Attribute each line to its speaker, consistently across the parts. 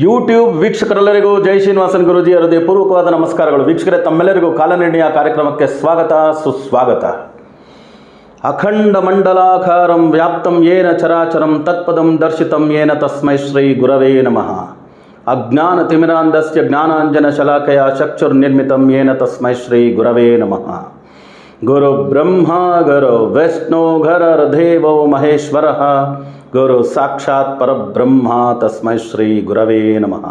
Speaker 1: YouTube ವೀಕ್ಷಕರೆಲ್ಲರಿಗೂ ಜೈ ಶ್ರೀನಿವಾಸನ್ ಗುರೂಜಿ ಹೃದಯಪೂರ್ವಕವಾದ ನಮಸ್ಕಾರಗಳು. ವೀಕ್ಷಕರೇ, ತಮ್ಮೆಲ್ಲರಿಗೂ ಕಾಲನಿರ್ಣಯ ಕಾರ್ಯಕ್ರಮಕ್ಕೆ ಸ್ವಾಗತ ಸುಸ್ವಾಗತ. ಅಖಂಡ ಮಂಡಲಾಕಾರಂ ವ್ಯಾಪ್ತಂ ಯೇನ ಚರಾಚರಂ ತತ್ಪದಂ ದರ್ಶಿತಂ ಯೇನ ತಸ್ಮೈ ಶ್ರೀ ಗುರವೇ ನಮಃ. ಅಜ್ಞಾನತಿಮಿರಾಂಧಸ್ಯ ಜ್ಞಾನಾಂಜನ ಶಲಾಕಯ ಚಕ್ಷುರ್ನಿರ್ಮಿತಂ ಯೇನ ತಸ್ಮೈ ಶ್ರೀ ಗುರವೇ ನಮಃ. ಗುರು ಬ್ರಹ್ಮ ಗುರು ವಿಷ್ಣು ಗುರುರ್ದೇವೋ ಮಹೇಶ್ವರಃ ಗುರು ಸಾಕ್ಷಾತ್ ಪರಬ್ರಹ್ಮ ತಸ್ಮೈ ಶ್ರೀ ಗುರವೇ ನಮಃ.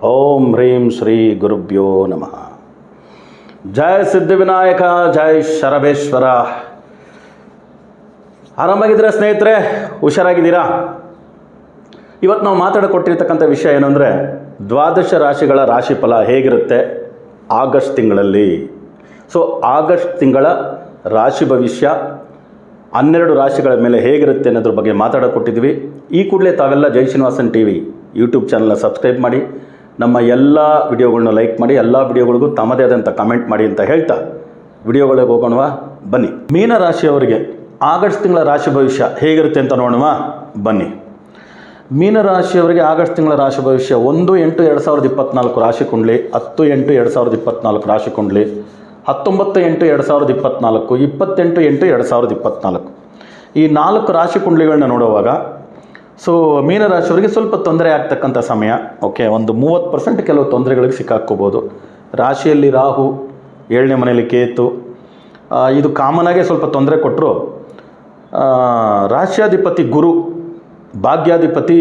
Speaker 1: ಓಂ ಹ್ರೀಂ ಶ್ರೀ ಗುರುಭ್ಯೋ ನಮಃ. ಜಯ ಸಿದ್ಧಿವಿನಾಯಕ, ಜಯ ಶರಬೇಶ್ವರ. ಆರಾಮಾಗಿದ್ದೀರಾ ಸ್ನೇಹಿತರೆ? ಹುಷಾರಾಗಿದ್ದೀರಾ? ಇವತ್ತು ನಾವು ಮಾತಾಡಿಕೊಟ್ಟಿರ್ತಕ್ಕಂಥ ವಿಷಯ ಏನು ಅಂದರೆ, ದ್ವಾದಶ ರಾಶಿಗಳ ರಾಶಿಫಲ ಹೇಗಿರುತ್ತೆ ಆಗಸ್ಟ್ ತಿಂಗಳಲ್ಲಿ. ಸೊ ಆಗಸ್ಟ್ ತಿಂಗಳ ರಾಶಿ ಭವಿಷ್ಯ 12 ರಾಶಿಗಳ ಮೇಲೆ ಹೇಗಿರುತ್ತೆ ಅನ್ನೋದ್ರ ಬಗ್ಗೆ ಮಾತಾಡಿಕೊಟ್ಟಿದ್ವಿ. ಈ ಕೂಡಲೇ ತಾವೆಲ್ಲ ಜೈ ಶ್ರೀನಿವಾಸನ್ ಟಿ ವಿ ಯೂಟ್ಯೂಬ್ ಚಾನಲ್ನ ಸಬ್ಸ್ಕ್ರೈಬ್ ಮಾಡಿ, ನಮ್ಮ ಎಲ್ಲ ವಿಡಿಯೋಗಳನ್ನ ಲೈಕ್ ಮಾಡಿ, ಎಲ್ಲ ವಿಡಿಯೋಗಳಿಗೂ ತಮ್ಮದೇ ಆದಂಥ ಕಮೆಂಟ್ ಮಾಡಿ ಅಂತ ಹೇಳ್ತಾ ವಿಡಿಯೋಗಳಿಗೆ ಹೋಗೋಣವ ಬನ್ನಿ. ಮೀನ ರಾಶಿಯವರಿಗೆ ಆಗಸ್ಟ್ ತಿಂಗಳ ರಾಶಿ ಭವಿಷ್ಯ ಹೇಗಿರುತ್ತೆ ಅಂತ ನೋಡೋಣ ಬನ್ನಿ. ಮೀನರಾಶಿಯವರಿಗೆ ಆಗಸ್ಟ್ ತಿಂಗಳ ರಾಶಿ ಭವಿಷ್ಯ 1/8/2024 ರಾಶಿ ಕುಂಡ್ಲಿ, 10/8/2024 ರಾಶಿ ಕುಂಡ್ಲಿ, 19/8/2024, 28/8/2024 ಈ 4 ರಾಶಿ ಕುಂಡ್ಲಿಗಳನ್ನ ನೋಡುವಾಗ ಸೊ ಮೀನರಾಶಿಯವರಿಗೆ ಸ್ವಲ್ಪ ತೊಂದರೆ ಆಗ್ತಕ್ಕಂಥ ಸಮಯ. ಓಕೆ, ಒಂದು 30% ಕೆಲವು ತೊಂದರೆಗಳಿಗೆ ಸಿಕ್ಕಾಕ್ಕೋಬೋದು. ರಾಶಿಯಲ್ಲಿ ರಾಹು, 7ನೇ ಮನೆಯಲ್ಲಿ ಕೇತು, ಇದು ಕಾಮನಾಗೆ ಸ್ವಲ್ಪ ತೊಂದರೆ ಕೊಟ್ಟರು. ರಾಶ್ಯಾಧಿಪತಿ ಗುರು, ಭಾಗ್ಯಾಧಿಪತಿ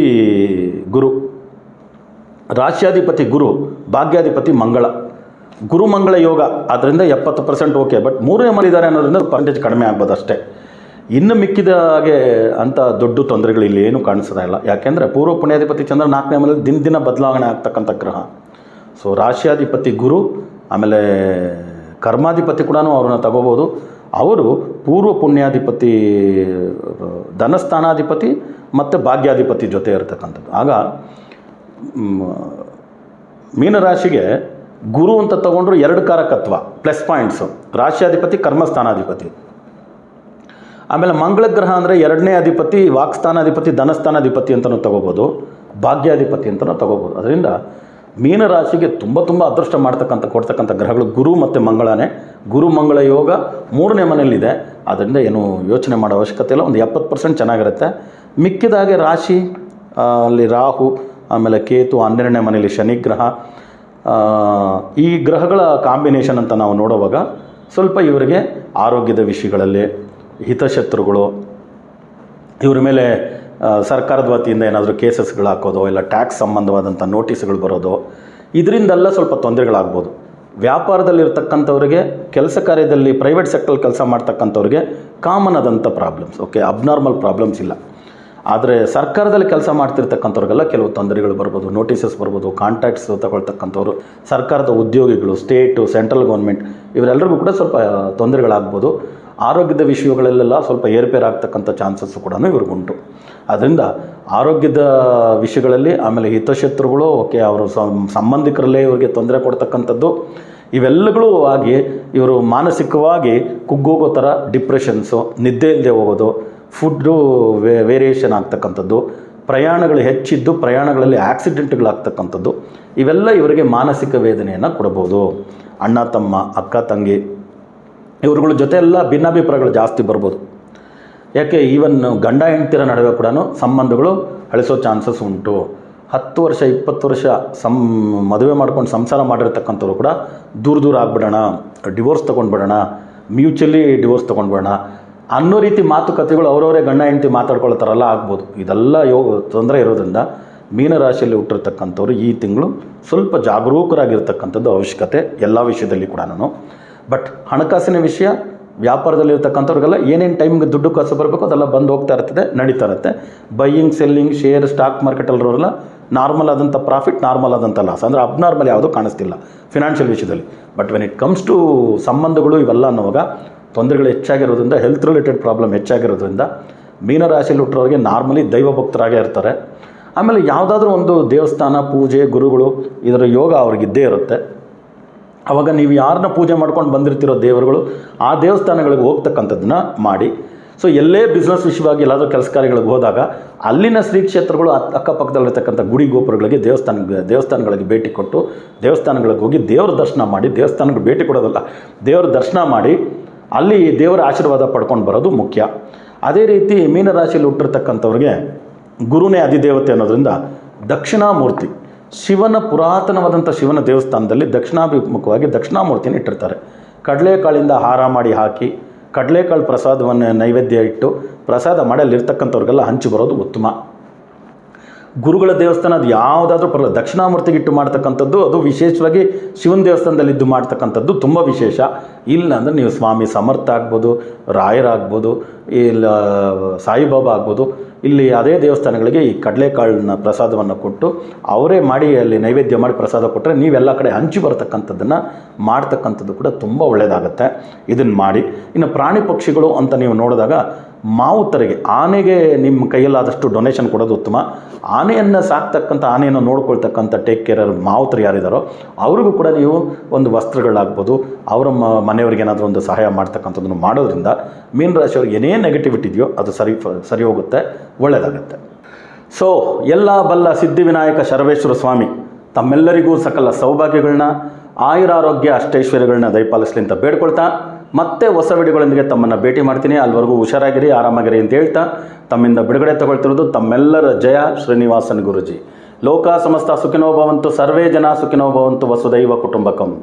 Speaker 1: ಗುರು, ರಾಶ್ಯಾಧಿಪತಿ ಗುರು, ಭಾಗ್ಯಾಧಿಪತಿ ಮಂಗಳ, ಗುರು ಮಂಗಳ ಯೋಗ. ಆದ್ದರಿಂದ 70% ಓಕೆ. ಬಟ್ 3ನೇ ಮನೆಯಿದ್ದಾರೆ ಅನ್ನೋದ್ರಿಂದ ಪರ್ಸೆಂಟೇಜ್ ಕಡಿಮೆ ಆಗ್ಬೋದು ಅಷ್ಟೇ. ಇನ್ನು ಮಿಕ್ಕಿದ ಹಾಗೆ ಅಂಥ ದೊಡ್ಡ ತೊಂದರೆಗಳು ಇಲ್ಲಿ ಏನೂ ಕಾಣಿಸ್ತಾ ಇಲ್ಲ. ಯಾಕೆಂದರೆ ಪೂರ್ವ ಪುಣ್ಯಾಧಿಪತಿ ಚಂದ್ರ 4ನೇ ಮನೆಯಲ್ಲಿ ದಿನ ದಿನ ಬದಲಾವಣೆ ಆಗ್ತಕ್ಕಂಥ ಗ್ರಹ. ಸೊ ರಾಶ್ಯಾಧಿಪತಿ ಗುರು, ಆಮೇಲೆ ಕರ್ಮಾಧಿಪತಿ ಕೂಡ ಅವ್ರನ್ನ ತಗೋಬೋದು. ಅವರು ಪೂರ್ವ ಪುಣ್ಯಾಧಿಪತಿ, ಧನಸ್ಥಾನಾಧಿಪತಿ ಮತ್ತು ಭಾಗ್ಯಾಧಿಪತಿ ಜೊತೆ ಇರತಕ್ಕಂಥದ್ದು. ಆಗ ಮೀನರಾಶಿಗೆ ಗುರು ಅಂತ ತಗೊಂಡ್ರು 2 ಕಾರಕತ್ವ ಪ್ಲಸ್ ಪಾಯಿಂಟ್ಸು. ರಾಶ್ಯಾಧಿಪತಿ, ಕರ್ಮಸ್ಥಾನಾಧಿಪತಿ. ಆಮೇಲೆ ಮಂಗಳ ಗ್ರಹ ಅಂದರೆ 2ನೇ ಅಧಿಪತಿ, ವಾಕ್ಸ್ಥಾನಾಧಿಪತಿ, ಧನಸ್ಥಾನಾಧಿಪತಿ ಅಂತಲೂ ತಗೋಬೋದು, ಭಾಗ್ಯಾಧಿಪತಿ ಅಂತಲೂ ತಗೋಬೋದು. ಅದರಿಂದ ಮೀನರಾಶಿಗೆ ತುಂಬ ಅದೃಷ್ಟ ಕೊಡ್ತಕ್ಕಂಥ ಗ್ರಹಗಳು ಗುರು ಮತ್ತು ಮಂಗಳನೇ. ಗುರು ಮಂಗಳ ಯೋಗ 3ನೇ ಮನೆಯಲ್ಲಿದೆ. ಅದರಿಂದ ಏನು ಯೋಚನೆ ಮಾಡೋ ಅವಶ್ಯಕತೆ ಇಲ್ಲ. ಒಂದು 70% ಚೆನ್ನಾಗಿರುತ್ತೆ. ಮಿಕ್ಕಿದಾಗೆ ರಾಶಿ ಅಲ್ಲಿ ರಾಹು, ಆಮೇಲೆ ಕೇತು, 12ನೇ ಮನೆಯಲ್ಲಿ ಶನಿ ಗ್ರಹ, ಈ ಗ್ರಹಗಳ ಕಾಂಬಿನೇಷನ್ ಅಂತ ನಾವು ನೋಡುವಾಗ ಸ್ವಲ್ಪ ಇವರಿಗೆ ಆರೋಗ್ಯದ ವಿಷಯಗಳಲ್ಲಿ ಹಿತಶತ್ರುಗಳು, ಇವ್ರ ಮೇಲೆ ಸರ್ಕಾರದ ವತಿಯಿಂದ ಏನಾದರೂ ಕೇಸಸ್ಗಳು ಹಾಕೋದು, ಇಲ್ಲ ಟ್ಯಾಕ್ಸ್ ಸಂಬಂಧವಾದಂಥ ನೋಟಿಸ್ಗಳು ಬರೋದು, ಇದರಿಂದೆಲ್ಲ ಸ್ವಲ್ಪ ತೊಂದರೆಗಳಾಗ್ಬೋದು. ವ್ಯಾಪಾರದಲ್ಲಿರ್ತಕ್ಕಂಥವ್ರಿಗೆ, ಕೆಲಸ ಕಾರ್ಯದಲ್ಲಿ ಪ್ರೈವೇಟ್ ಸೆಕ್ಟರ್ ಕೆಲಸ ಮಾಡ್ತಕ್ಕಂಥವ್ರಿಗೆ ಕಾಮನ್ ಆದಂಥ ಪ್ರಾಬ್ಲಮ್ಸ್. ಓಕೆ, ಅಬ್ನಾರ್ಮಲ್ ಪ್ರಾಬ್ಲಮ್ಸ್ ಇಲ್ಲ. ಆದರೆ ಸರ್ಕಾರದಲ್ಲಿ ಕೆಲಸ ಮಾಡ್ತಿರ್ತಕ್ಕಂಥವ್ರಿಗೆಲ್ಲ ಕೆಲವು ತೊಂದರೆಗಳು ಬರ್ಬೋದು, ನೋಟಿಸಸ್ ಬರ್ಬೋದು. ಕಾಂಟ್ರಾಕ್ಟ್ಸ್ ತಗೊಳ್ತಕ್ಕಂಥವ್ರು, ಸರ್ಕಾರದ ಉದ್ಯೋಗಿಗಳು, ಸ್ಟೇಟು, ಸೆಂಟ್ರಲ್ ಗೌರ್ಮೆಂಟ್, ಇವರೆಲ್ಲರಿಗೂ ಕೂಡ ಸ್ವಲ್ಪ ತೊಂದರೆಗಳಾಗ್ಬೋದು. ಆರೋಗ್ಯದ ವಿಷಯಗಳಲ್ಲೆಲ್ಲ ಸ್ವಲ್ಪ ಏರ್ಪೇರಾಗ್ತಕ್ಕಂಥ ಚಾನ್ಸಸ್ಸು ಕೂಡ ಇವ್ರಿಗುಂಟು. ಅದರಿಂದ ಆರೋಗ್ಯದ ವಿಷಯಗಳಲ್ಲಿ, ಆಮೇಲೆ ಹಿತಶತ್ರುಗಳು, ಓಕೆ, ಅವರು ಸಂಬಂಧಿಕರಲ್ಲೇ ಇವರಿಗೆ ತೊಂದರೆ ಕೊಡ್ತಕ್ಕಂಥದ್ದು, ಇವೆಲ್ಲಗಳು ಆಗಿ ಇವರು ಮಾನಸಿಕವಾಗಿ ಕುಗ್ಗೋಗೋ ಥರ ಡಿಪ್ರೆಷನ್ಸು, ನಿದ್ದೆ ಇಲ್ಲದೆ ಹೋಗೋದು, ಫುಡ್ಡು ವೇರಿಯೇಷನ್ ಆಗ್ತಕ್ಕಂಥದ್ದು, ಪ್ರಯಾಣಗಳು ಹೆಚ್ಚಿದ್ದು ಪ್ರಯಾಣಗಳಲ್ಲಿ ಆಕ್ಸಿಡೆಂಟ್ಗಳಾಗ್ತಕ್ಕಂಥದ್ದು, ಇವೆಲ್ಲ ಇವರಿಗೆ ಮಾನಸಿಕ ವೇದನೆಯನ್ನು ಕೊಡ್ಬೋದು. ಅಣ್ಣ ತಮ್ಮ, ಅಕ್ಕ ತಂಗಿ, ಇವ್ರುಗಳ ಜೊತೆ ಎಲ್ಲ ಭಿನ್ನಾಭಿಪ್ರಾಯಗಳು ಜಾಸ್ತಿ ಬರ್ಬೋದು. ಯಾಕೆ, ಈವನ್ ಗಂಡ ಹೆಂಡ್ತಿರ ನಡುವೆ ಕೂಡ ಸಂಬಂಧಗಳು ಅಳಿಸೋ ಚಾನ್ಸಸ್ ಉಂಟು. 10 ವರ್ಷ 20 ವರ್ಷ ಮದುವೆ ಮಾಡ್ಕೊಂಡು ಸಂಸಾರ ಮಾಡಿರ್ತಕ್ಕಂಥವ್ರು ಕೂಡ ದೂರ ಆಗ್ಬಿಡೋಣ, ಡಿವೋರ್ಸ್ ತೊಗೊಂಡ್ಬಿಡೋಣ, ಮ್ಯೂಚುವಲಿ ಡಿವೋರ್ಸ್ ತೊಗೊಂಡ್ಬಿಡೋಣ ಅನ್ನೋ ರೀತಿ ಮಾತುಕತೆಗಳು ಅವರವರೇ ಗಂಡ ಹೆಂಡ್ತಿ ಮಾತಾಡ್ಕೊಳ್ತಾರಲ್ಲ ಆಗ್ಬೋದು. ಇದೆಲ್ಲ ತೊಂದರೆ ಇರೋದ್ರಿಂದ ಮೀನರಾಶಿಯಲ್ಲಿ ಹುಟ್ಟಿರ್ತಕ್ಕಂಥವ್ರು ಈ ತಿಂಗಳು ಸ್ವಲ್ಪ ಜಾಗರೂಕರಾಗಿರ್ತಕ್ಕಂಥದ್ದು ಅವಶ್ಯಕತೆ ಎಲ್ಲ ವಿಷಯದಲ್ಲಿ ಕೂಡ. ಬಟ್ ಹಣಕಾಸಿನ ವಿಷಯ, ವ್ಯಾಪಾರದಲ್ಲಿರ್ತಕ್ಕಂಥವ್ರಿಗೆಲ್ಲ ಏನೇನು ಟೈಮ್ಗೆ ದುಡ್ಡು ಕಾಸು ಬರಬೇಕು ಅದೆಲ್ಲ ಬಂದು ಹೋಗ್ತಾ ಇರ್ತದೆ, ನಡೀತಾ ಇರುತ್ತೆ. ಬೈಯಿಂಗ್, ಸೆಲ್ಲಿಂಗ್, ಶೇರ್, ಸ್ಟಾಕ್ ಮಾರ್ಕೆಟಲ್ಲಿರೋರೆಲ್ಲ ನಾರ್ಮಲ್ ಆದಂಥ ಪ್ರಾಫಿಟ್, ನಾರ್ಮಲ್ ಆದಂಥ ಲಾಸ್, ಅಂದರೆ ಅಬ್ನಾರ್ಮಲ್ ಯಾವುದೂ ಕಾಣಿಸ್ತಿಲ್ಲ ಫಿನಾನ್ಷಿಯಲ್ ವಿಷಯದಲ್ಲಿ. But when it comes to ಸಂಬಂಧಗಳು ಇವೆಲ್ಲ ಅನ್ನುವಾಗ ತೊಂದರೆಗಳು ಹೆಚ್ಚಾಗಿರೋದ್ರಿಂದ, ಹೆಲ್ತ್ ರಿಲೇಟೆಡ್ ಪ್ರಾಬ್ಲಮ್ ಹೆಚ್ಚಾಗಿರೋದ್ರಿಂದ ಮೀನರಾಶಿಯಲ್ಲಿ ಹುಟ್ಟಿರೋರಿಗೆ ನಾರ್ಮಲಿ ದೈವ ಭಕ್ತರಾಗೇ ಇರ್ತಾರೆ. ಆಮೇಲೆ ಯಾವುದಾದ್ರೂ ಒಂದು ದೇವಸ್ಥಾನ, ಪೂಜೆ, ಗುರುಗಳು, ಇದರ ಯೋಗ ಅವ್ರಿಗಿದ್ದೇ ಇರುತ್ತೆ. ಆವಾಗ ನೀವು ಯಾರನ್ನ ಪೂಜೆ ಮಾಡ್ಕೊಂಡು ಬಂದಿರ್ತಿರೋ ದೇವರುಗಳು, ಆ ದೇವಸ್ಥಾನಗಳಿಗೆ ಹೋಗ್ತಕ್ಕಂಥದ್ದನ್ನ ಮಾಡಿ. ಸೊ ಎಲ್ಲೇ ಬಿಸ್ನೆಸ್ ವಿಷಯವಾಗಿ ಎಲ್ಲಾದರೂ ಕೆಲಸ ಕಾರ್ಯಗಳಿಗೆ ಹೋದಾಗ ಅಲ್ಲಿನ ಶ್ರೀ ಕ್ಷೇತ್ರಗಳು ಅಕ್ಕಪಕ್ಕದಲ್ಲಿರ್ತಕ್ಕಂಥ ಗುಡಿ ಗೋಪುರಗಳಿಗೆ ದೇವಸ್ಥಾನಗಳಿಗೆ ಭೇಟಿ ಕೊಟ್ಟು ದೇವಸ್ಥಾನಗಳಿಗೆ ಹೋಗಿ ದೇವ್ರ ದರ್ಶನ ಮಾಡಿ, ದೇವಸ್ಥಾನಕ್ಕೆ ಭೇಟಿ ಕೊಡೋದಲ್ಲ, ದೇವ್ರ ದರ್ಶನ ಮಾಡಿ ಅಲ್ಲಿ ದೇವರ ಆಶೀರ್ವಾದ ಪಡ್ಕೊಂಡು ಬರೋದು ಮುಖ್ಯ. ಅದೇ ರೀತಿ ಮೀನರಾಶಿಯಲ್ಲಿ ಹುಟ್ಟಿರ್ತಕ್ಕಂಥವ್ರಿಗೆ ಗುರುನೇ ಅಧಿದೇವತೆ ಅನ್ನೋದ್ರಿಂದ ದಕ್ಷಿಣಾಮೂರ್ತಿ, ಶಿವನ ಪುರಾತನವಾದಂಥ ಶಿವನ ದೇವಸ್ಥಾನದಲ್ಲಿ ದಕ್ಷಿಣಾಭಿಮುಖವಾಗಿ ದಕ್ಷಿಣಾಮೂರ್ತಿನ ಇಟ್ಟಿರ್ತಾರೆ. ಕಡಲೆಕಾಳಿಂದ ಹಾರ ಮಾಡಿ ಹಾಕಿ ಕಡಲೆಕಾಳು ಪ್ರಸಾದವನ್ನು ನೈವೇದ್ಯ ಇಟ್ಟು ಪ್ರಸಾದ ಮಾಡಿ ಅಲ್ಲಿರ್ತಕ್ಕಂಥವ್ರಿಗೆಲ್ಲ ಹಂಚಿ ಬರೋದು ಉತ್ತಮ. ಗುರುಗಳ ದೇವಸ್ಥಾನ ಅದು ಯಾವುದಾದ್ರೂ ಪರವಾಗಿಲ್ಲ, ದಕ್ಷಿಣಾಮೂರ್ತಿಗೆ ಇಟ್ಟು ಮಾಡ್ತಕ್ಕಂಥದ್ದು ಅದು ವಿಶೇಷವಾಗಿ ಶಿವನ ದೇವಸ್ಥಾನದಲ್ಲಿದ್ದು ಮಾಡ್ತಕ್ಕಂಥದ್ದು ತುಂಬ ವಿಶೇಷ. ಇಲ್ಲ ಅಂದರೆ ನೀವು ಸ್ವಾಮಿ ಸಮರ್ಥ ಆಗ್ಬೋದು, ರಾಯರಾಗ್ಬೋದು, ಇಲ್ಲ ಸಾಯಿಬಾಬಾ ಆಗ್ಬೋದು, ಇಲ್ಲಿ ಅದೇ ದೇವಸ್ಥಾನಗಳಿಗೆ ಈ ಕಡಲೆಕಾಳನ್ನ ಪ್ರಸಾದವನ್ನು ಕೊಟ್ಟು ಅವರೇ ಮಾಡಿ ಅಲ್ಲಿ ನೈವೇದ್ಯ ಮಾಡಿ ಪ್ರಸಾದ ಕೊಟ್ಟರೆ ನೀವೆಲ್ಲ ಕಡೆ ಹಂಚಿ ಬರತಕ್ಕಂಥದ್ದನ್ನು ಮಾಡ್ತಕ್ಕಂಥದ್ದು ಕೂಡ ತುಂಬ ಒಳ್ಳೆಯದಾಗುತ್ತೆ. ಇದನ್ನು ಮಾಡಿ. ಇನ್ನು ಪ್ರಾಣಿ ಪಕ್ಷಿಗಳು ಅಂತ ನೀವು ನೋಡಿದಾಗ ಮಾವುತರಿಗೆ, ಆನೆಗೆ ನಿಮ್ಮ ಕೈಯಲ್ಲಾದಷ್ಟು ಡೊನೇಷನ್ ಕೊಡೋದು ಉತ್ತಮ. ಆನೆಯನ್ನು ಸಾಕ್ತಕ್ಕಂಥ, ಆನೆಯನ್ನು ನೋಡ್ಕೊಳ್ತಕ್ಕಂಥ ಟೇಕ್ ಕೇರರ್ ಮಾವುತರು ಯಾರಿದ್ದಾರೋ ಅವ್ರಿಗೂ ಕೂಡ ನೀವು ಒಂದು ವಸ್ತ್ರಗಳಾಗ್ಬೋದು, ಅವರ ಮನೆಯವ್ರಿಗೆ ಏನಾದರೂ ಒಂದು ಸಹಾಯ ಮಾಡ್ತಕ್ಕಂಥದ್ದನ್ನು ಮಾಡೋದ್ರಿಂದ ಮೀನರಾಶಿಯವ್ರಿಗೆ ಏನೇ ನೆಗೆಟಿವಿಟಿ ಇದೆಯೋ ಅದು ಸರಿ ಹೋಗುತ್ತೆ, ಒಳ್ಳೆಯದಾಗುತ್ತೆ. ಸೊ ಎಲ್ಲ ಬಲ್ಲ ಸಿದ್ಧಿವಿನಾಯಕ ಶರವೇಶ್ವರ ಸ್ವಾಮಿ ತಮ್ಮೆಲ್ಲರಿಗೂ ಸಕಲ ಸೌಭಾಗ್ಯಗಳನ್ನ, ಆಯುರಾರೋಗ್ಯ ಅಷ್ಟೈಶ್ವರ್ಯಗಳನ್ನ ದಯಪಾಲಿಸಲಿ ಅಂತ ಬೇಡ್ಕೊಳ್ತಾ ಮತ್ತೆ ಹೊಸ ವಿಡಿಯೋಗಳೊಂದಿಗೆ ತಮ್ಮನ್ನು ಭೇಟಿ ಮಾಡ್ತೀನಿ. ಅಲ್ಲಿವರೆಗೂ ಹುಷಾರಾಗಿರಿ, ಆರಾಮಾಗಿರಿ ಅಂತ ಹೇಳ್ತಾ ತಮ್ಮಿಂದ ಬಿಡುಗಡೆ ತಗೊಳ್ತಿರೋದು ತಮ್ಮೆಲ್ಲರ ಜಯ ಶ್ರೀನಿವಾಸನ್ ಗುರುಜಿ. ಲೋಕ ಸಮಸ್ತ ಸುಖಿನೋ ಭವಂತು, ಸರ್ವೇ ಜನ ಸುಖಿನೋ ಭವಂತು, ವಸುದೈವ ಕುಟುಂಬಕಂ.